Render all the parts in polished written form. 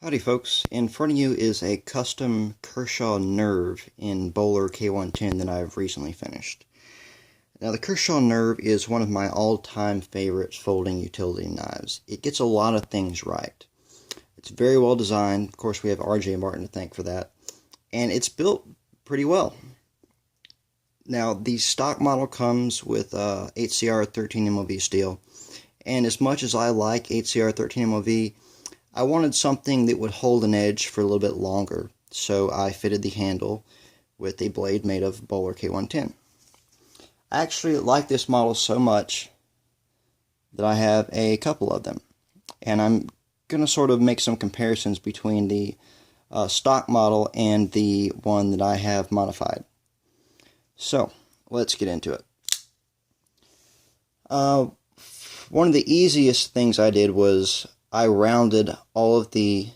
Howdy folks, in front of you is a custom Kershaw Nerve in Bohler K110 that I've recently finished. Now the Kershaw Nerve is one of my all-time favorites folding utility knives. It gets a lot of things right. It's very well designed, of course we have R.J. Martin to thank for that, and it's built pretty well. Now the stock model comes with HCR 13 MOV steel, and as much as I like HCR 13 MOV, I wanted something that would hold an edge for a little bit longer, so I fitted the handle with a blade made of Bohler K110. I actually like this model so much that I have a couple of them, and I'm going to sort of make some comparisons between the stock model and the one that I have modified. So, let's get into it. One of the easiest things I did was I rounded all of the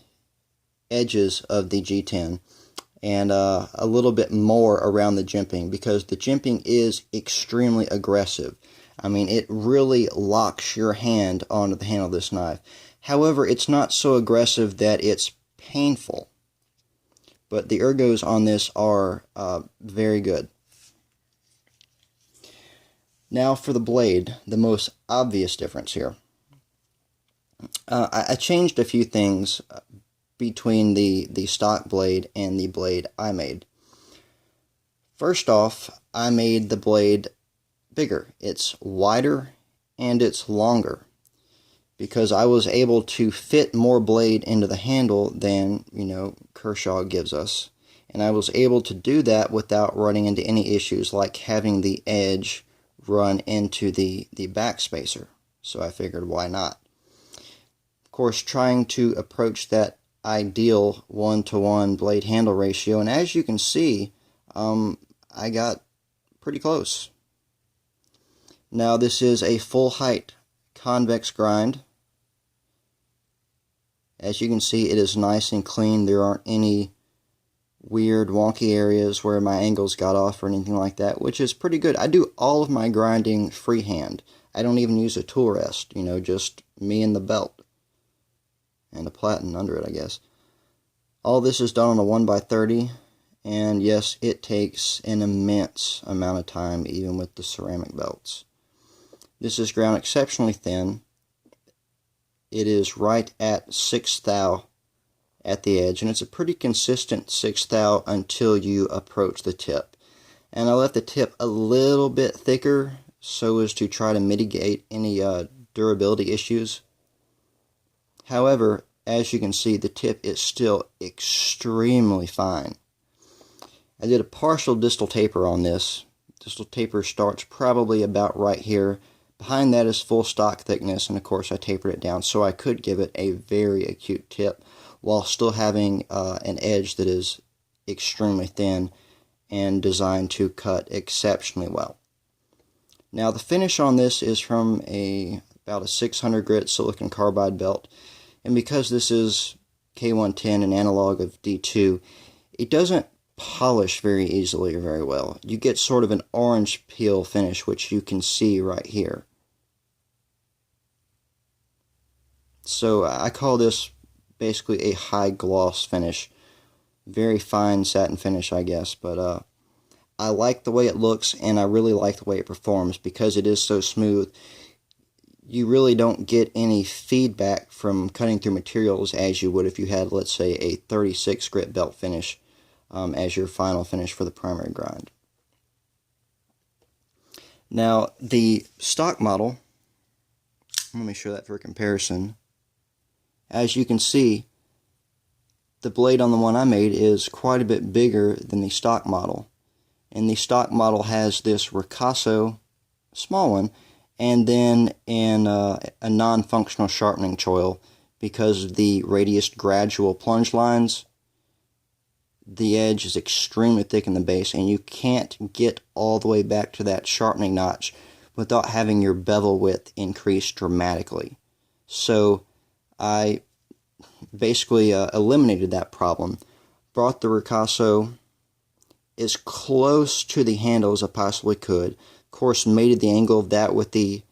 edges of the G10 and a little bit more around the jimping, because the jimping is extremely aggressive. I mean, it really locks your hand onto the handle of this knife. However, it's not so aggressive that it's painful, but the ergos on this are very good. Now for the blade, the most obvious difference here. I changed a few things between the stock blade and the blade I made. First off, I made the blade bigger. It's wider and it's longer, because I was able to fit more blade into the handle than, Kershaw gives us. And I was able to do that without running into any issues like having the edge run into the back spacer. So I figured, why not? Of course, trying to approach that ideal 1-to-1 blade handle ratio, and as you can see, I got pretty close. Now this is a full height convex grind. As you can see, it is nice and clean. There aren't any weird wonky areas where my angles got off or anything like that, which is pretty good. I do all of my grinding freehand. I don't even use a tool rest, just me and the belt. And a platen under it, I guess. All this is done on a 1x30, and yes, it takes an immense amount of time, even with the ceramic belts. This is ground exceptionally thin. It is right at 6 thou at the edge, and it's a pretty consistent 6 thou until you approach the tip. And I left the tip a little bit thicker so as to try to mitigate any durability issues. However, as you can see, the tip is still extremely fine. I did a partial distal taper on this. Distal taper starts probably about right here. Behind that is full stock thickness, and of course I tapered it down so I could give it a very acute tip while still having an edge that is extremely thin and designed to cut exceptionally well. Now the finish on this is from about a 600 grit silicon carbide belt. And because this is K110, an analog of D2, it doesn't polish very easily or very well. You get sort of an orange peel finish, which you can see right here. So I call this basically a high gloss finish. Very fine satin finish, I guess. But I like the way it looks, and I really like the way it performs because it is so smooth. You really don't get any feedback from cutting through materials as you would if you had, let's say, a 36 grit belt finish as your final finish for the primary grind. Now, the stock model, let me show that for comparison. As you can see, the blade on the one I made is quite a bit bigger than the stock model. And the stock model has this ricasso, small one, and then in a non-functional sharpening choil, because of the radius gradual plunge lines, the edge is extremely thick in the base, and you can't get all the way back to that sharpening notch without having your bevel width increase dramatically. So I basically eliminated that problem, brought the ricasso as close to the handle as I possibly could. Of course, mated the angle of that with the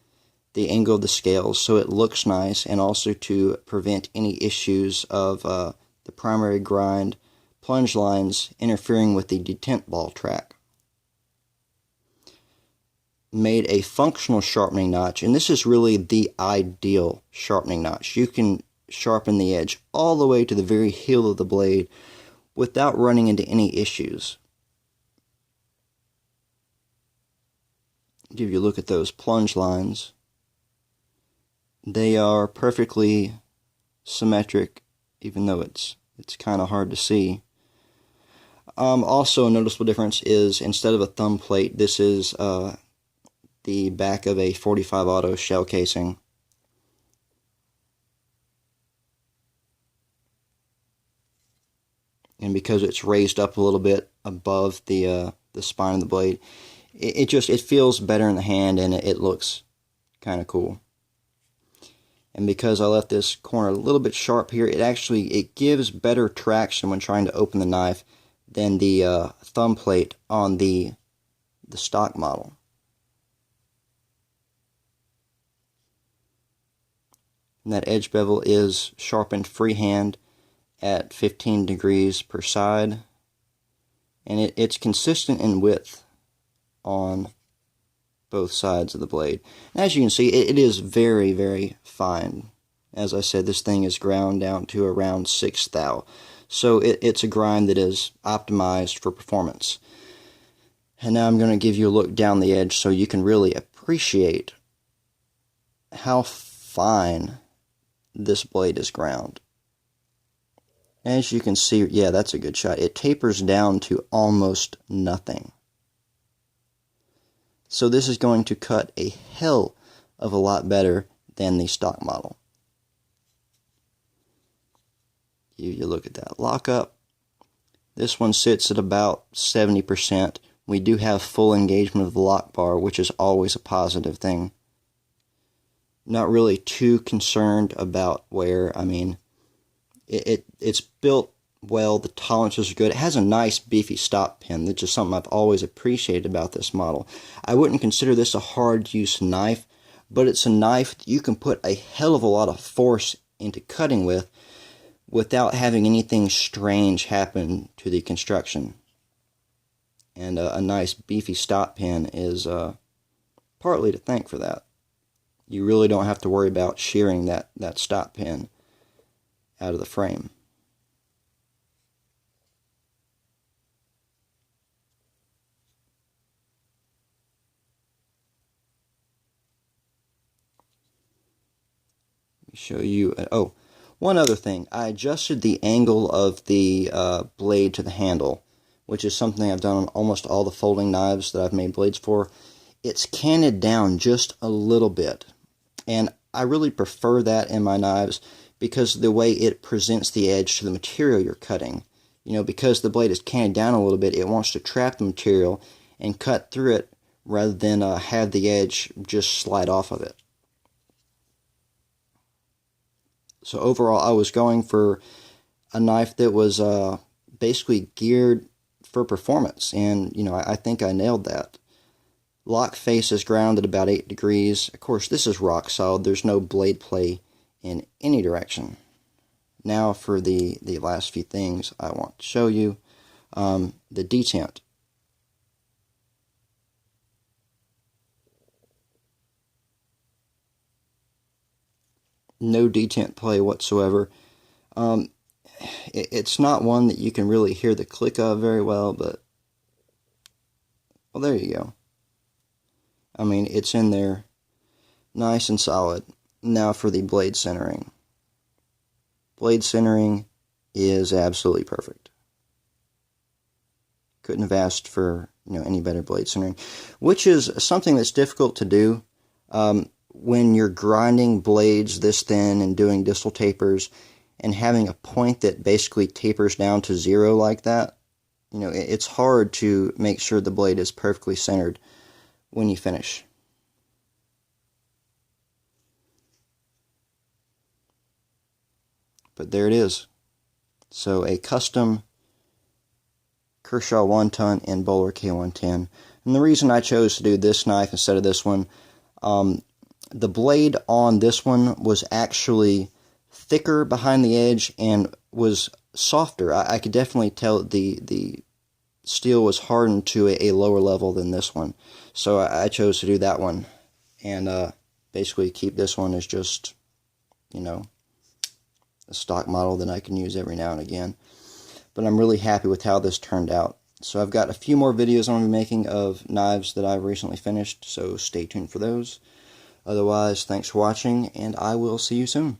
angle of the scales so it looks nice, and also to prevent any issues of the primary grind plunge lines interfering with the detent ball track. Made a functional sharpening notch, and this is really the ideal sharpening notch. You can sharpen the edge all the way to the very heel of the blade without running into any issues. Give you a look at those plunge lines. They are perfectly symmetric, even though it's kind of hard to see. Also, a noticeable difference is instead of a thumb plate, this is the back of a 45 auto shell casing. And because it's raised up a little bit above the spine of the blade, it feels better in the hand, and it looks kind of cool. And because I left this corner a little bit sharp here, it gives better traction when trying to open the knife than the thumb plate on the stock model. And that edge bevel is sharpened freehand at 15 degrees per side, and it's consistent in width on both sides of the blade. And as you can see, it is very, very fine. As I said, this thing is ground down to around 6 thou, so it's a grind that is optimized for performance. And now I'm going to give you a look down the edge so you can really appreciate how fine this blade is ground. As you can see, yeah, that's a good shot. It tapers down to almost nothing. So this is going to cut a hell of a lot better than the stock model. You look at that lockup. This one sits at about 70%. We do have full engagement of the lock bar, which is always a positive thing. Not really too concerned about wear. I mean, it's built well, the tolerances are good. It has a nice beefy stop pin, that's just something I've always appreciated about this model. I wouldn't consider this a hard use knife, but it's a knife that you can put a hell of a lot of force into cutting with without having anything strange happen to the construction. And a nice beefy stop pin is partly to thank for that. You really don't have to worry about shearing that stop pin out of the frame. Let me show you. Oh, one other thing. I adjusted the angle of the blade to the handle, which is something I've done on almost all the folding knives that I've made blades for. It's canted down just a little bit, and I really prefer that in my knives because of the way it presents the edge to the material you're cutting. You know, because the blade is canted down a little bit, it wants to trap the material and cut through it rather than have the edge just slide off of it. So overall, I was going for a knife that was basically geared for performance, and you know, I think I nailed that. Lock face is grounded about 8 degrees. Of course, this is rock solid. There's no blade play in any direction. Now for the last few things I want to show you. The detent. No detent play whatsoever. It's not one that you can really hear the click of very well, but well, there you go. I mean, it's in there nice and solid. Now for the blade centering. Blade centering is absolutely perfect. Couldn't have asked for any better blade centering, which is something that's difficult to do when you're grinding blades this thin and doing distal tapers and having a point that basically tapers down to 0 like that. You know, it's hard to make sure the blade is perfectly centered when you finish. But there it is. So a custom Kershaw 1-ton and Bohler K110. And the reason I chose to do this knife instead of this one, the blade on this one was actually thicker behind the edge and was softer. I could definitely tell the steel was hardened to a lower level than this one. So I chose to do that one, and basically keep this one as just, you know, a stock model that I can use every now and again. But I'm really happy with how this turned out. So I've got a few more videos I'm going to be making of knives that I've recently finished, so stay tuned for those. Otherwise, thanks for watching, and I will see you soon.